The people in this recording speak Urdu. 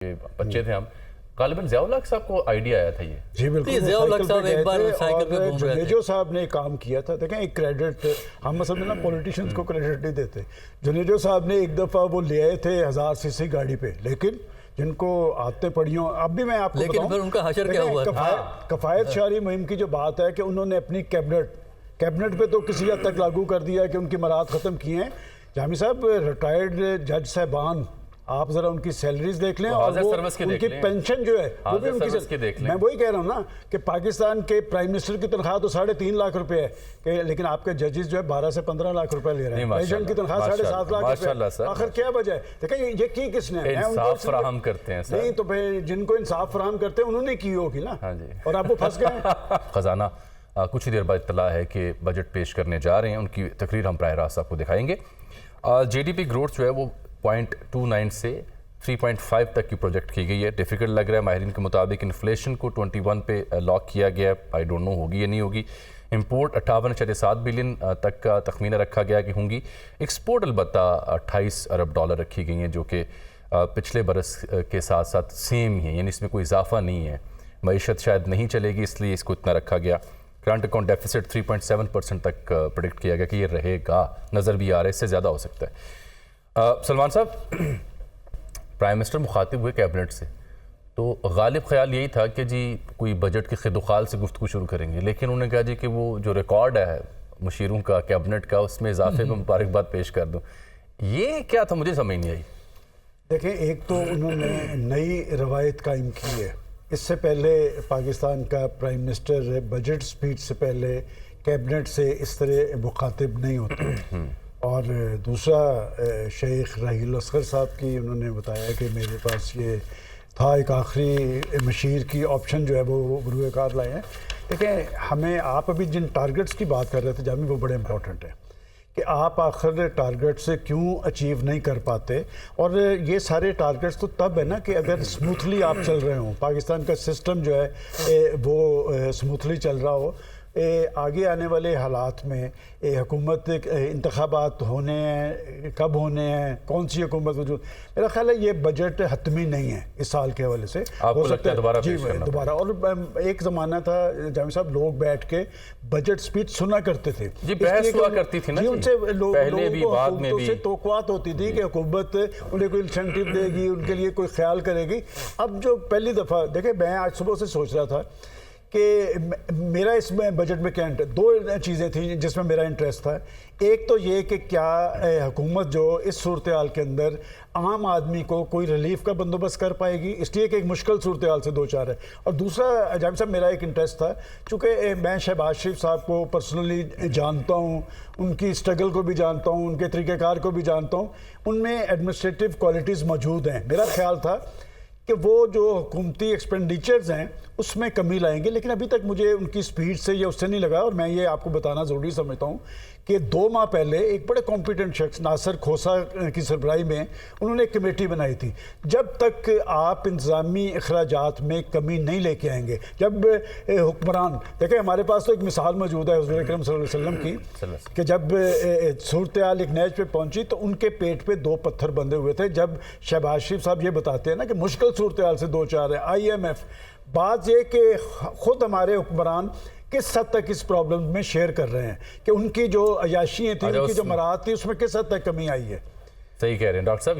بچے تھے ہم غالباً ضیاء الحق صاحب کو آئیڈیا آیا تھا یہ جی بالکل ضیاء الحق صاحب ایک بار سائیکل پہ گھوم رہے تھے. جنیجو صاحب نے کام کیا تھا. دیکھیں ایک کریڈٹ ہم مثلا نا پولیٹیشینز کو کریڈٹ نہیں دیتے. جنیجو صاحب نے ایک دفعہ وہ لے آئے تھے 1000 سی سی گاڑی پہ, لیکن جن کو آتے پڑھیوں اب بھی میں آپ کو لیکن پھر ان کا حشر کیا ہوا تھا؟ کفایت شعری مہم کی جو بات ہے کہ انہوں نے اپنی کیبنٹ پہ تو کسی حد تک لاگو کر دیا کہ ان کی مراد ختم کی ہیں. جامی صاحب ریٹائرڈ جج صاحبان آپ ذرا ان کی سیلریز دیکھ لیں اور وہ ان کی پینشن جو ہے وہ بھی ان کی میں وہی کہہ رہا ہوں نا کہ پاکستان کے پرائم منسٹر کی تنخواہ تو 3.5 لاکھ روپے ہے کہ لیکن آپ کے ججز جو ہے 12 سے 15 لاکھ روپے لے رہے ہیں. پریزیڈنٹ کی تنخواہ 7.5 لاکھ روپے. آخر کیا وجہ ہے؟ دیکھیں یہ کی کس نے انصاف فراہم کرتے ہیں نہیں تو پھر جن کو انصاف فراہم کرتے ہیں انہوں نے کی ہوگی نا, اور آپ وہ پھنس گئے. خزانہ کچھ ہی دیر بعد اطلاع ہے کہ بجٹ پیش کرنے جا رہے ہیں, ان کی تقریر ہم براہ راست آپ کو دکھائیں گے. جی ڈی پی گروتھ جو ہے وہ 0.29 سے 3.5 تک کی پروجیکٹ کی گئی ہے. ڈیفیکلٹ لگ رہا ہے ماہرین کے مطابق. انفلیشن کو 21 پہ لاک کیا گیا ہے, آئی ڈونٹ نو ہوگی یا نہیں ہوگی. امپورٹ 58.7 بلین تک کا تخمینہ رکھا گیا کہ ہوں گی. ایکسپورٹ البتہ 28 ارب ڈالر رکھی گئی ہیں جو کہ پچھلے برس کے ساتھ ساتھ سیم ہی ہیں, یعنی اس میں کوئی اضافہ نہیں ہے. معیشت شاید نہیں چلے گی اس لیے اس کو اتنا رکھا گیا. کرنٹ اکاؤنٹ ڈیفیسٹ 3.7% تک پریڈکٹ کیا گیا کہ یہ رہے گا, نظر بھی آ رہا ہے اس سے زیادہ ہو سکتا ہے. سلمان صاحب, پرائم منسٹر مخاطب ہوئے کیبنٹ سے تو غالب خیال یہی تھا کہ جی کوئی بجٹ کے خد و خال سے گفتگو شروع کریں گے, لیکن انہوں نے کہا جی کہ وہ جو ریکارڈ ہے مشیروں کا کیبنٹ کا اس میں اضافے میں مبارکباد پیش کر دوں. یہ کیا تھا, مجھے سمجھ نہیں آئی. دیکھیں ایک تو انہوں نے نئی روایت قائم کی ہے. اس سے پہلے پاکستان کا پرائم منسٹر بجٹ سپیچ سے پہلے کیبنٹ سے اس طرح مخاطب نہیں ہوتے. اور دوسرا شیخ راحیل اصغر صاحب کی انہوں نے بتایا کہ میرے پاس یہ تھا ایک آخری مشیر کی آپشن جو ہے وہ بروئے کار لائے ہیں. دیکھیں ہمیں آپ ابھی جن ٹارگٹس کی بات کر رہے تھے جامی, وہ بڑے امپورٹنٹ ہیں کہ آپ آخر ٹارگٹ سے کیوں اچیو نہیں کر پاتے. اور یہ سارے ٹارگٹس تو تب ہے نا کہ اگر سموتھلی آپ چل رہے ہوں, پاکستان کا سسٹم جو ہے وہ سموتھلی چل رہا ہو. آگے آنے والے حالات میں حکومت انتخابات ہونے ہیں, کب ہونے ہیں, کون سی حکومت وجود, میرا خیال ہے یہ بجٹ حتمی نہیں ہے اس سال کے حوالے سے. ہو سکتا ہے دوبارہ. اور ایک زمانہ تھا جامی صاحب لوگ بیٹھ کے بجٹ سپیچ سنا کرتے تھے, جی بحث ہوا کرتی تھی نا, ان سے پہلے بھی بعد میں بھی توقعات ہوتی تھی کہ حکومت انہیں کوئی انسینٹیو دے گی, ان کے لیے کوئی خیال کرے گی. اب جو پہلی دفعہ دیکھیں, میں آج صبح سے سوچ رہا تھا کہ میرا اس میں بجٹ میں کیا دو چیزیں تھیں جس میں میرا انٹرسٹ تھا. ایک تو یہ کہ کیا حکومت جو اس صورتحال کے اندر عام آدمی کو کوئی ریلیف کا بندوبست کر پائے گی, اس لیے کہ ایک مشکل صورتحال سے دو چار ہے. اور دوسرا جامی صاحب میرا ایک انٹرسٹ تھا, چونکہ میں شہباز شریف صاحب کو پرسنلی جانتا ہوں, ان کی اسٹرگل کو بھی جانتا ہوں, ان کے طریقہ کار کو بھی جانتا ہوں, ان میں ایڈمنسٹریٹو کوالٹیز موجود ہیں. میرا خیال تھا کہ وہ جو حکومتی ایکسپینڈیچرز ہیں اس میں کمی لائیں گے, لیکن ابھی تک مجھے ان کی سپیڈ سے یا اس سے نہیں لگا. اور میں یہ آپ کو بتانا ضروری سمجھتا ہوں کہ 2 ماہ پہلے ایک بڑے کمپیٹنٹ شخص ناصر کھوسا کی سربراہی میں انہوں نے ایک کمیٹی بنائی تھی. جب تک آپ انتظامی اخراجات میں کمی نہیں لے کے آئیں گے, جب حکمران دیکھیں ہمارے پاس تو ایک مثال موجود ہے حضور اکرم صلی اللہ علیہ وسلم کی کہ جب صورتحال ایک نیج پہ پہنچی تو ان کے پیٹ پہ 2 پتھر بندھے ہوئے تھے. جب شہباز شریف صاحب یہ بتاتے ہیں نا کہ مشکل صورتحال سے 2-4 ہے, IMF, بات یہ کہ خود ہمارے حکمران کس حد تک اس پرابلم میں شیئر کر رہے ہیں کہ ان کی جو عیاشیاں تھیں, ان کی جو مراحت تھی, اس میں کس حد تک کمی آئی ہے. صحیح کہہ رہے ہیں ڈاکٹر صاحب.